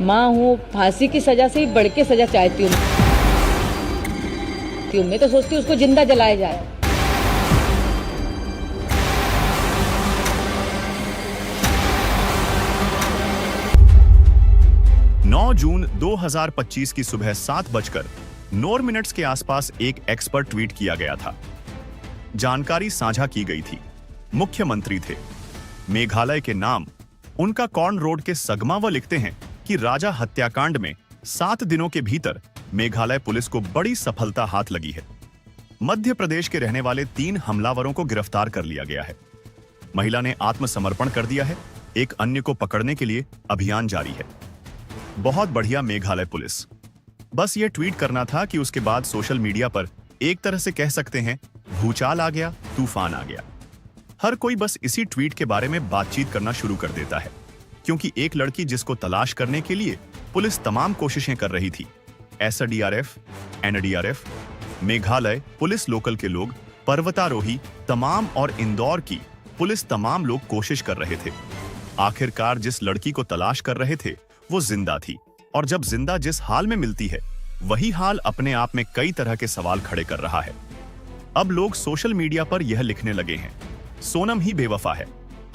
माँ हूँ, फांसी की सजा से भी बढ़ के सजा चाहती हूँ। मैं तो सोचती हूँ उसको जिंदा जलाया जाए। जून 2025 की सुबह 7:09 के आसपास एक एक्स पर ट्वीट किया गया था। जानकारी साझा की गई थी। मुख्यमंत्री थे, मेघालय के नाम। उनका कॉर्न रोड के सगमावा लिखते हैं कि राजा हत्याकांड में 7 दिनों के भीतर मेघालय पुलिस को बड़ी सफलता हाथ लगी है। मध्य प्रदेश के रहने वाले 3 हमलावरों को गिरफ्तार कर लिया गया है। महिला ने आत्मसमर्पण कर दिया है। एक अन्य को पकड़ने के लिए अभियान जारी है। बहुत बढ़िया मेघालय पुलिस। बस ये ट्वीट करना था कि उसके बाद सोशल मीडिया पर एक तरह से कह सकते हैं भूचाल आ गया, तूफान आ गया। हर कोई बस इसी ट्वीट के बारे में बातचीत करना शुरू कर देता है, क्योंकि एक लड़की जिसको तलाश करने के लिए पुलिस तमाम कोशिशें कर रही थी, SDRF, NDRF, Meghalaya police local के लोग, पर्वतारोही तमाम और इंदौर की पुलिस तमाम लोग कोशिश कर रहे थे। आखिरकार जिस लड़की को तलाश कर रहे थे वो जिंदा थी, और जब जिंदा जिस हाल में मिलती है वही हाल अपने आप में कई तरह के सवाल खड़े कर रहा है। अब लोग सोशल मीडिया पर यह लिखने लगे हैं, सोनम ही बेवफा है।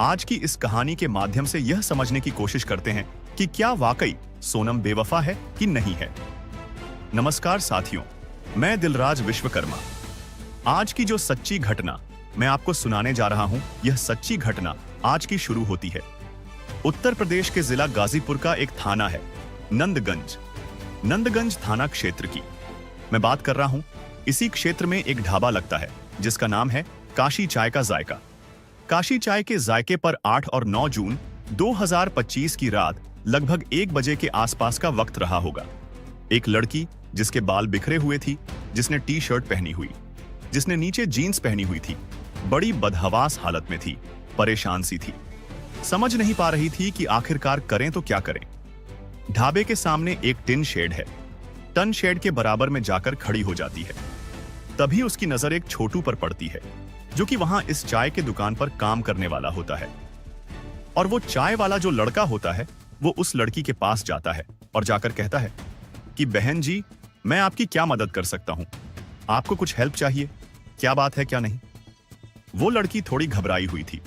आज की इस कहानी के माध्यम से यह समझने की कोशिश करते हैं कि क्या वाकई सोनम बेवफा है कि नहीं है। नमस्कार साथियों, मैं दिलराज विश्वकर्मा। आज की जो सच्ची घटना मैं आपको सुनाने जा रहा हूं, यह सच्ची घटना आज की शुरू होती है उत्तर प्रदेश के जिला गाजीपुर का एक थाना है, नंदगंज थाना क्षेत्र की मैं बात कर रहा हूं। इसी क्षेत्र में एक ढाबा लगता है जिसका नाम है काशी चाय का जायका। काशी चाय के जायके पर 8 और 9 जून 2025 की रात लगभग 1 बजे के आसपास का वक्त रहा होगा। एक लड़की जिसके बाल बिखरे हुए थी, जिसने टी शर्ट पहनी हुई, जिसने नीचे जीन्स पहनी हुई थी, बड़ी बदहवास हालत में थी, परेशान सी थी, समझ नहीं पा रही थी कि आखिरकार करें तो क्या करें। ढाबे के सामने एक टिन शेड है। टन शेड के बराबर में जाकर खड़ी हो जाती है। तभी उसकी नजर एक छोटू पर पड़ती है, जो कि वहां इस चाय के दुकान पर काम करने वाला होता है। और वो चाय वाला जो लड़का होता है वो उस लड़की के पास जाता है और जाकर कहता है कि बहन जी, मैं आपकी क्या मदद कर सकता हूं? आपको कुछ हेल्प चाहिए? क्या बात है, क्या नहीं? वो लड़की थोड़ी घबराई हुई थी,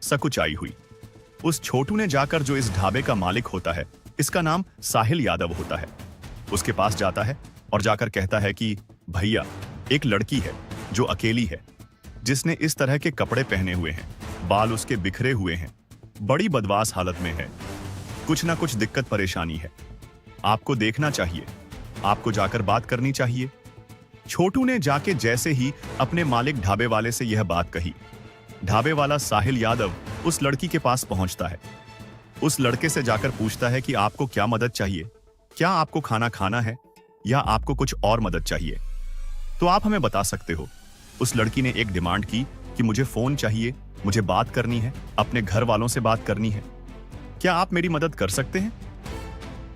सकुचाई हुई। उस छोटू ने जाकर, जो इस ढाबे का मालिक होता है, इसका नाम साहिल यादव होता है, उसके पास जाता है और जाकर कहता है कि भैया, एक लड़की है जो अकेली है, जिसने इस तरह के कपड़े पहने हुए हैं, बाल उसके बिखरे हुए हैं, बड़ी बदवास हालत में है, कुछ ना कुछ दिक्कत परेशानी है, आपको देखना चाहिए, आपको जाकर बात करनी चाहिए। छोटू ने जाके जैसे ही अपने मालिक ढाबे वाले से यह बात कही, ढाबे वाला साहिल यादव उस लड़की के पास पहुंचता है। उस लड़के से जाकर पूछता है कि आपको क्या मदद चाहिए? क्या आपको खाना खाना है या आपको कुछ और मदद चाहिए? तो आप हमें बता सकते हो। उस लड़की ने एक डिमांड की कि मुझे फोन चाहिए, मुझे बात करनी है, अपने घर वालों से बात करनी है, क्या आप मेरी मदद कर सकते हैं?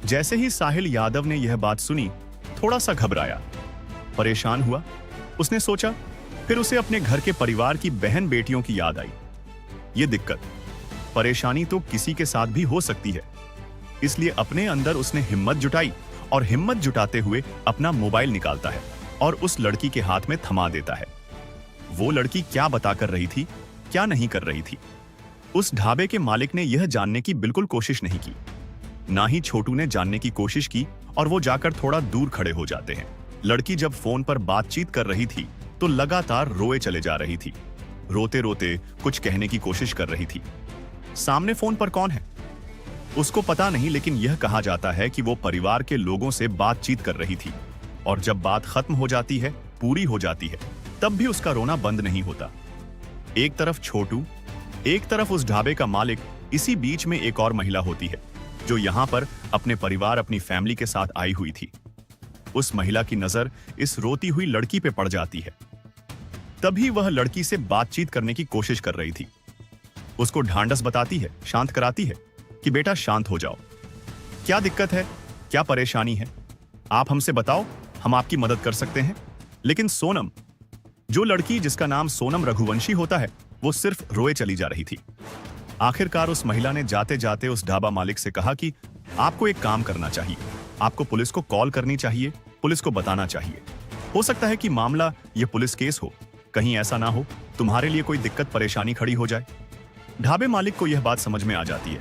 जैसे ही साहिल यादव ने यह बात सुनी, थोड़ा सा घबराया, परेशान हुआ। उसने सोचा, फिर उसे अपने घर के परिवार की बहन बेटियों की याद आई। ये दिक्कत, परेशानी तो किसी के साथ भी हो सकती है, इसलिए अपने अंदर उसने हिम्मत जुटाई और हिम्मत जुटाते हुए अपना मोबाइल निकालता है और उस लड़की के हाथ में थमा देता है। वो लड़की क्या बता कर रही थी, क्या नहीं कर रही थी, उस ढाबे के मालिक ने यह जानने की बिल्कुल कोशिश नहीं की, ना ही छोटू ने जानने की कोशिश की, और वो जाकर थोड़ा दूर खड़े हो जाते हैं। लड़की जब फोन पर बातचीत कर रही थी तो लगातार रोए चले जा रही थी, रोते रोते कुछ कहने की कोशिश कर रही थी। सामने फोन पर कौन है उसको पता नहीं, लेकिन यह कहा जाता है कि वो परिवार के लोगों से बातचीत कर रही थी, और जब बात खत्म हो जाती है, पूरी हो जाती है, तब भी उसका रोना बंद नहीं होता। एक तरफ छोटू, एक तरफ उस ढाबे का मालिक, इसी बीच में एक और महिला होती है जो यहां पर अपने परिवार, अपनी फैमिली के साथ आई हुई थी। उस महिला की नजर इस रोती हुई लड़की पे पड़ जाती है। तभी वह लड़की से बातचीत करने की कोशिश कर रही थी, उसको ढांढस बताती है, शांत कराती है कि बेटा शांत हो जाओ, क्या दिक्कत है, क्या परेशानी है, आप हमसे बताओ, हम आपकी मदद कर सकते हैं। लेकिन सोनम, जो लड़की जिसका नाम सोनम रघुवंशी होता है, वो सिर्फ रोए चली जा रही थी। आखिरकार उस महिला ने जाते जाते उस ढाबा मालिक से कहा कि आपको एक काम करना चाहिए, आपको पुलिस को कॉल करनी चाहिए, पुलिस को बताना चाहिए। हो सकता है कि मामला ये पुलिस केस हो, कहीं ऐसा ना हो तुम्हारे लिए कोई दिक्कत परेशानी खड़ी हो जाए। ढाबे मालिक को यह बात समझ में आ जाती है।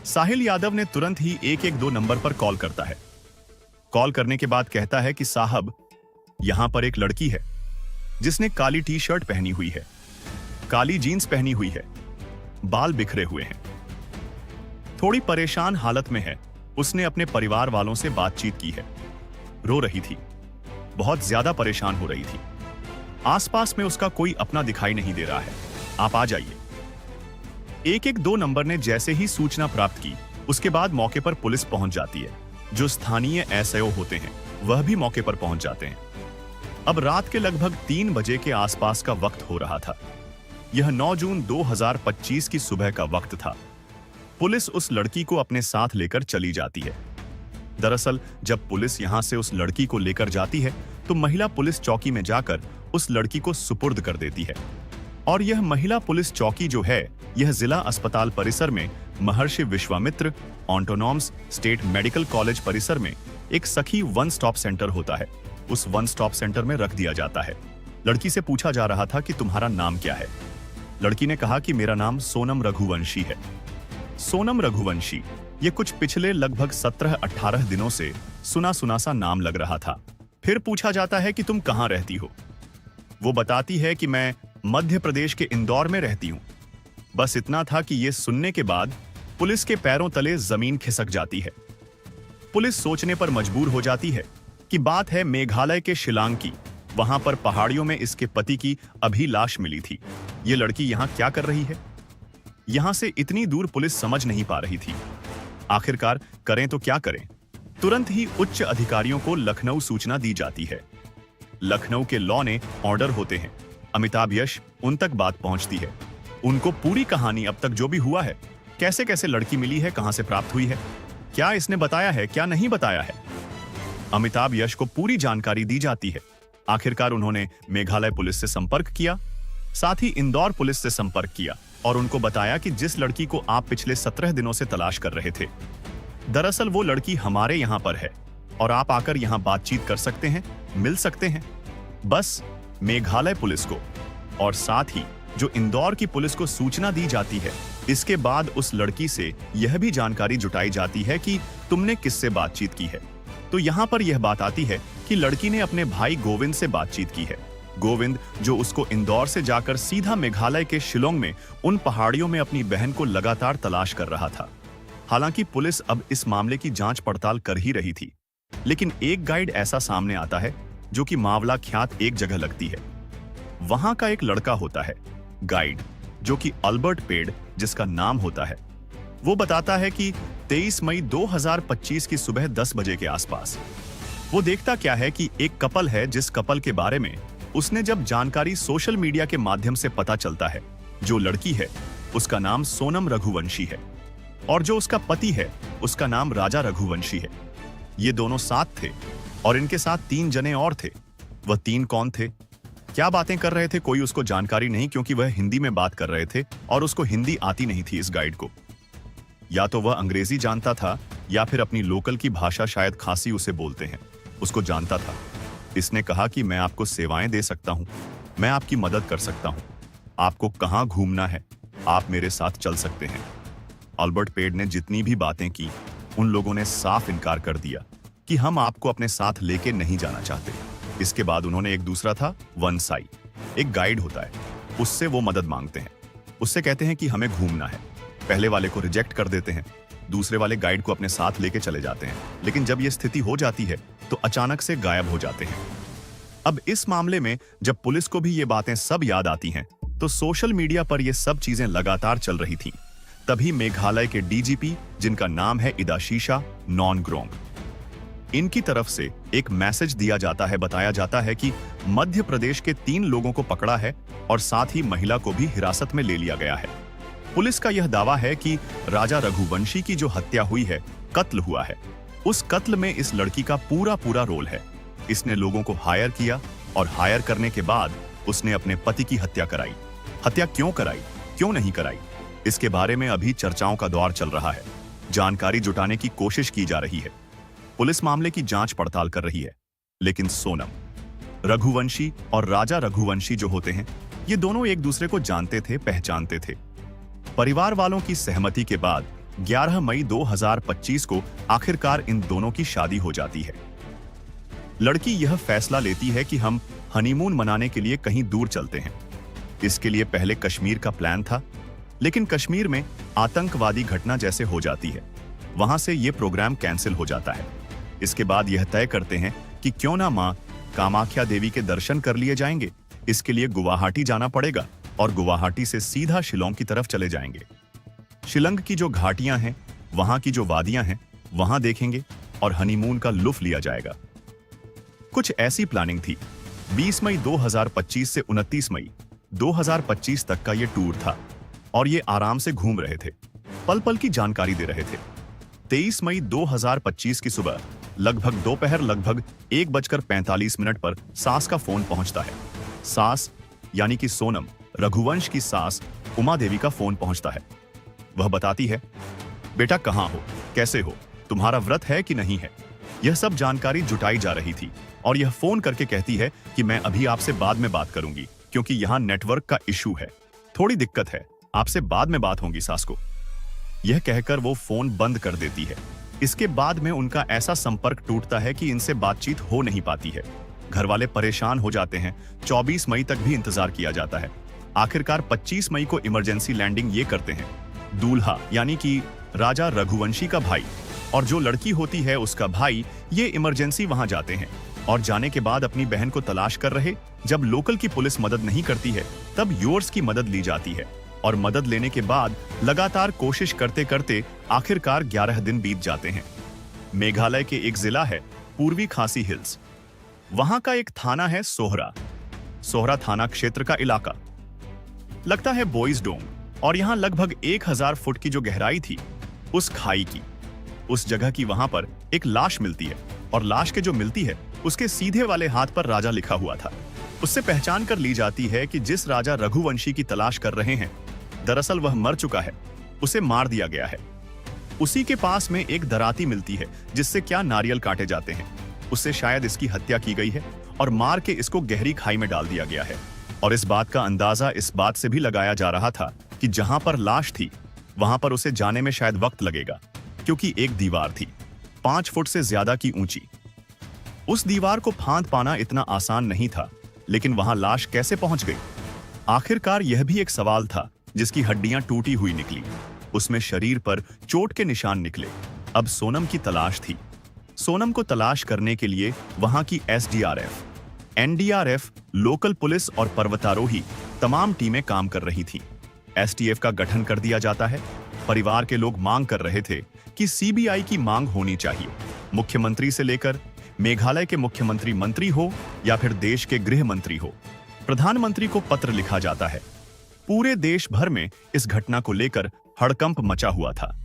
साहिल यादव ने तुरंत ही 112 नंबर पर कॉल करता है। कॉल करने के बाद कहता है कि साहब, यहां पर एक लड़की है जिसने काली टी शर्ट पहनी हुई है, काली जीन्स पहनी हुई है, बाल बिखरे हुए हैं, थोड़ी परेशान हालत में है। उसने अपने परिवार वालों से बातचीत की है, रो रही थी, बहुत ज्यादा परेशान हो रही थी। आसपास में उसका कोई अपना दिखाई नहीं दे रहा है, आप आ जाइए। 112 नंबर ने जैसे ही सूचना प्राप्त की, उसके बाद मौके पर पुलिस पहुंच जाती है। जो स्थानीय एसएओ होते हैं वह भी मौके पर पहुंच जाते हैं। अब रात के लगभग 3 बजे के आसपास का वक्त हो रहा था। यह 9 जून 2025 की सुबह का वक्त था। पुलिस उस लड़की को अपने साथ लेकर चली जाती है। दरअसल जब पुलिस यहां से उस लड़की को लेकर जाती है तो महिला पुलिस चौकी में जाकर उस लड़की को सुपुर्द कर देती है। और यह महिला पुलिस चौकी जो है, यह जिला अस्पताल परिसर में महर्षि Vishwamitra autonomous state medical college परिसर में एक सखी वन स्टॉप सेंटर होता है। उस वन स्टॉप सेंटर में रख दिया जाता है। लड़की से पूछा जा रहा था कि तुम्हारा नाम क्या है। लड़की ने कहा कि मेरा नाम सोनम रघुवंशी है। सोनम रघुवंशी, ये कुछ पिछले लगभग 17-18 दिनों से सुना सुना सा नाम लग रहा था। फिर पूछा जाता है कि तुम कहां रहती हो। वो बताती है कि मैं मध्य प्रदेश के इंदौर में रहती हूं। बस इतना था कि ये सुनने के बाद पुलिस के पैरों तले जमीन खिसक जाती है। पुलिस सोचने पर मजबूर हो जाती है कि बात है मेघालय के शिलांग की। वहां पर पहाड़ियों में इसके पति की अभी लाश मिली थी। ये लड़की यहां क्या कर रही है? यहां से इतनी दूर पुलिस समझ नहीं पा रही थी। आखिरकार करें तो क्या करें? तुरंत ही उच्च अधिकारियों को लखनऊ सूचना दी जाती है। लखनऊ के लॉ ने ऑर्डर होते हैं। अमिताभ यश उन तक बात पहुंचती है। उनको पूरी कहानी अब तक जो भी हुआ है, कैसे कैसे लड़की मिली है, कहां से प्राप्त हुई है, क्या इसने बताया है, क्या नहीं बताया है, अमिताभ यश को पूरी जानकारी दी जाती है। आखिरकार उन्होंने मेघालय पुलिस से संपर्क किया, साथ ही इंदौर पुलिस से संपर्क किया और उनको बताया कि जिस लड़की को आप पिछले 17 दिनों से तलाश कर रहे थे, दरअसल वो लड़की हमारे यहां पर है और आप आकर यहां बातचीत कर सकते हैं, मिल सकते हैं। बस मेघालय पुलिस को और साथ ही जो इंदौर की पुलिस को सूचना दी जाती है। इसके बाद उस लड़की से यह भी जानकारी जुटाई जाती है कि तुमने किससे बातचीत की है। तो यहां पर यह बात आती है कि लड़की ने अपने भाई गोविंद से बातचीत की है। गोविंद जो उसको इंदौर से जाकर सीधा मेघालय के शिलोंग में उन पहाड़ियों में अपनी बहन को लगातार तलाश कर रहा था। हालांकि पुलिस अब इस मामले की जांच पड़ताल कर ही रही थी, लेकिन एक गाइड ऐसा सामने आता है जो कि मावला ख्यात एक जगह लगती है। वहां का एक लड़का होता है गाइड, जो कि अल्बर्ट पेड जिसका नाम होता है। वो बताता है कि 23 मई 2025 की सुबह 10 बजे के आसपास वो देखता क्या है कि एक कपल है, जिस कपल के बारे में उसने जब जानकारी सोशल मीडिया के माध्यम से पता चलता है। जो लड़की है उसका नाम सोनम रघुवंशी है और जो उसका पति है उसका नाम राजा रघुवंशी है। ये दोनों साथ थे और इनके साथ 3 जने और थे। वह 3 कौन थे, क्या बातें कर रहे थे, कोई उसको जानकारी नहीं, क्योंकि वह हिंदी में बात कर रहे थे और उसको हिंदी आती नहीं थी इस गाइड को। या तो वह अंग्रेजी जानता था या फिर अपनी लोकल की भाषा, शायद खासी उसे बोलते हैं, उसको जानता था। इसने कहा कि मैं आपको सेवाएं दे सकता हूं, मैं आपकी मदद कर सकता हूं, आपको कहां घूमना है आप मेरे साथ चल सकते हैं। अल्बर्ट पेड ने जितनी भी बातें की, उन लोगों ने साफ इनकार कर दिया कि हम आपको अपने साथ लेके नहीं जाना चाहते। इसके बाद उन्होंने एक दूसरा था वन साई, एक गाइड होता है, उससे वो मदद मांगते हैं। उससे कहते हैं कि हमें घूमना है। पहले वाले को रिजेक्ट कर देते हैं, दूसरे वाले गाइड को अपने साथ लेके चले जाते हैं, लेकिन जब यह स्थिति हो जाती है तो अचानक से गायब हो जाते हैं। अब इस मामले में जब पुलिस को भी ये बातें सब याद आती हैं, तो सोशल मीडिया पर ये सब चीजें लगातार चल रही थीं। तभी मेघालय के डीजीपी, जिनका नाम है इदाशीशा नॉनग्रोंग, इनकी तरफ से एक मैसेज दिया जाता है। बताया जाता है कि मध्य प्रदेश के 3 लोगों को पकड़ा है और साथ ही महिला को भी हिरासत में ले लिया गया है। पुलिस का यह दावा है कि राजा रघुवंशी की जो हत्या हुई है, कत्ल हुआ है, उस कत्ल में इस लड़की का पूरा रोल है। इसने लोगों को हायर किया और हायर करने के बाद उसने अपने पति की हत्या कराई। हत्या क्यों कराई, क्यों नहीं कराई, इसके बारे में अभी चर्चाओं का दौर चल रहा है। जानकारी जुटाने की कोशिश की जा रही है। पुलिस मामले की जांच पड़ताल कर रही है। लेकिन सोनम, रघुवंशी और राजा रघुवंशी जो होते हैं, ये दोनों एक दूसरे को जानते थे, पहचानते थे। परिवार वालों की सहमति के बाद 11 मई 2025 को आखिरकार इन दोनों की शादी हो जाती है। लड़की यह फैसला लेती है कि हम हनीमून मनाने के लिए कहीं दूर चलते हैं। इसके लिए पहले कश्मीर का प्लान था, लेकिन कश्मीर में आतंकवादी घटना जैसे हो जाती है, वहां से यह प्रोग्राम कैंसिल हो जाता है। इसके बाद यह तय करते हैं कि क्यों ना मां कामाख्या देवी के दर्शन कर लिए जाएंगे। इसके लिए गुवाहाटी जाना पड़ेगा और गुवाहाटी से सीधा शिलोंग की तरफ चले जाएंगे। शिलंग की जो घाटियां हैं, वहां की जो वादियां हैं, वहां देखेंगे और हनीमून का लुत्फ लिया जाएगा। कुछ ऐसी प्लानिंग थी। 20 मई 2025 से 29 मई 2025 तक का ये टूर था और ये आराम से घूम रहे थे, पल पल की जानकारी दे रहे थे। 23 मई 2025 की सुबह लगभग दोपहर लगभग 1:45 पर सास का फोन पहुंचता है। सास यानी कि सोनम, रघुवंश की सास उमा देवी का फोन पहुंचता है। वह बताती है, बेटा कहां हो, कैसे हो, तुम्हारा व्रत है कि नहीं है। यह सब जानकारी जुटाई जा रही थी और यह फोन करके कहती है कि मैं अभी आपसे बाद में बात करूंगी, क्योंकि यहां नेटवर्क का इशू है, थोड़ी दिक्कत है, आपसे बाद में बात होगी सास को। यह कहकर वो फोन बंद कर देती है। इसके बाद में उनका ऐसा संपर्क टूटता है कि इनसे बातचीत हो नहीं पाती है। घर वाले परेशान हो जाते हैं। 24 मई तक भी इंतजार किया जाता है। आखिरकार 25 मई को इमरजेंसी लैंडिंग ये करते हैं। दूल्हा यानी कि राजा रघुवंशी का भाई और जो लड़की होती है उसका भाई, ये इमरजेंसी वहां जाते हैं और जाने के बाद अपनी बहन को तलाश कर रहे। जब लोकल की पुलिस मदद नहीं करती है, तब यूएस की मदद ली जाती है और मदद लेने के बाद लगातार कोशिश करते करते आखिरकार 11 दिन बीत जाते हैं। मेघालय के एक जिला है पूर्वी खासी हिल्स, वहां का एक थाना है सोहरा थाना क्षेत्र का इलाका लगता है बॉयज डोंग, और यहां लगभग 1000 फुट की जो गहराई थी उस खाई की, उस जगह की, वहां पर एक लाश मिलती है और लाश के जो मिलती है उसके सीधे वाले हाथ पर राजा लिखा हुआ था। उससे पहचान कर ली जाती है कि जिस राजा रघुवंशी की तलाश कर रहे हैं, दरअसल वह मर चुका है, उसे मार दिया गया है। उसी के पास में एक दराती मिलती है जिससे क्या नारियल काटे जाते हैं। उससे शायद इसकी हत्या की गई है और मार के इसको गहरी खाई में डाल दिया गया है। और इस बात का अंदाजा इस बात से भी लगाया जा रहा था कि जहां पर लाश थी वहां पर उसे जाने में शायद वक्त लगेगा, क्योंकि एक दीवार थी 5 फुट से ज्यादा की ऊंची। उस दीवार को फांद पाना इतना आसान नहीं था, लेकिन वहां लाश कैसे पहुंच गई? आखिरकार यह भी एक सवाल था जिसकी हड्डियां टूटी हुई निकली, उसमें शरीर पर चोट के निशान निकले। अब सोनम की तलाश थी। सोनम को तलाश करने के लिए वहां की एसडीआरएफ, एनडीआरएफ, लोकल पुलिस और पर्वतारोही तमाम टीमें काम कर रही थीं। एसटीएफ का गठन कर दिया जाता है। परिवार के लोग मांग कर रहे थे कि सीबीआई की मांग होनी चाहिए। मुख्यमंत्री से लेकर मेघालय के मुख्यमंत्री मंत्री हो या फिर देश के गृह मंत्री हो, प्रधानमंत्री को पत्र लिखा जाता है। पूरे देश भर में इस घटना को लेकर हड़कंप मचा हुआ था,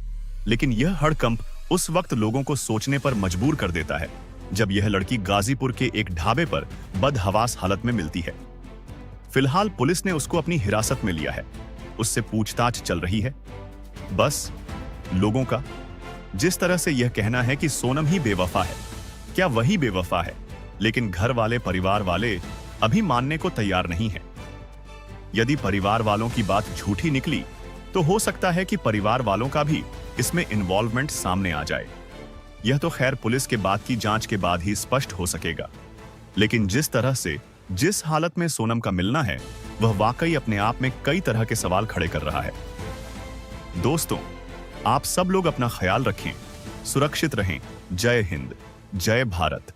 लेकिन यह हड़कंप उस वक्त लोगों को सोचने पर मजबूर कर देता है जब यह लड़की गाजीपुर के एक ढाबे पर बदहवास हालत में मिलती है। फिलहाल पुलिस ने उसको अपनी हिरासत में लिया है, उससे पूछताछ चल रही है। बस लोगों का जिस तरह से यह कहना है कि सोनम ही बेवफा है, क्या वही बेवफा है? लेकिन घर वाले, परिवार वाले अभी मानने को तैयार नहीं है। यदि परिवार वालों की बात झूठी निकली तो हो सकता है कि परिवार वालों का भी इसमें इन्वॉल्वमेंट सामने आ जाए। यह तो खैर पुलिस के बाद की जांच के बाद ही स्पष्ट हो सकेगा। लेकिन जिस तरह से, जिस हालत में सोनम का मिलना है, वह वाकई अपने आप में कई तरह के सवाल खड़े कर रहा है। दोस्तों, आप सब लोग अपना ख्याल रखें, सुरक्षित रहें। जय हिंद, जय भारत।